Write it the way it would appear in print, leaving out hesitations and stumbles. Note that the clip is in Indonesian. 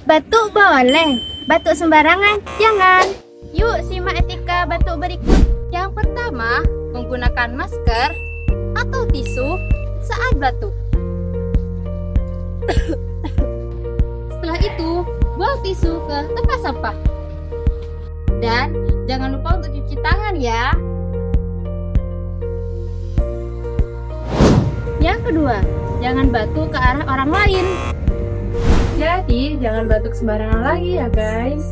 Batuk boleh, batuk sembarangan jangan. Yuk simak etika batuk berikut. Yang pertama, menggunakan masker atau tisu saat batuk. Setelah itu, buang tisu ke tempat sampah. Dan jangan lupa untuk cuci tangan ya. Yang kedua, jangan batuk ke arah orang lain. Jadi, jangan batuk sembarangan lagi ya guys.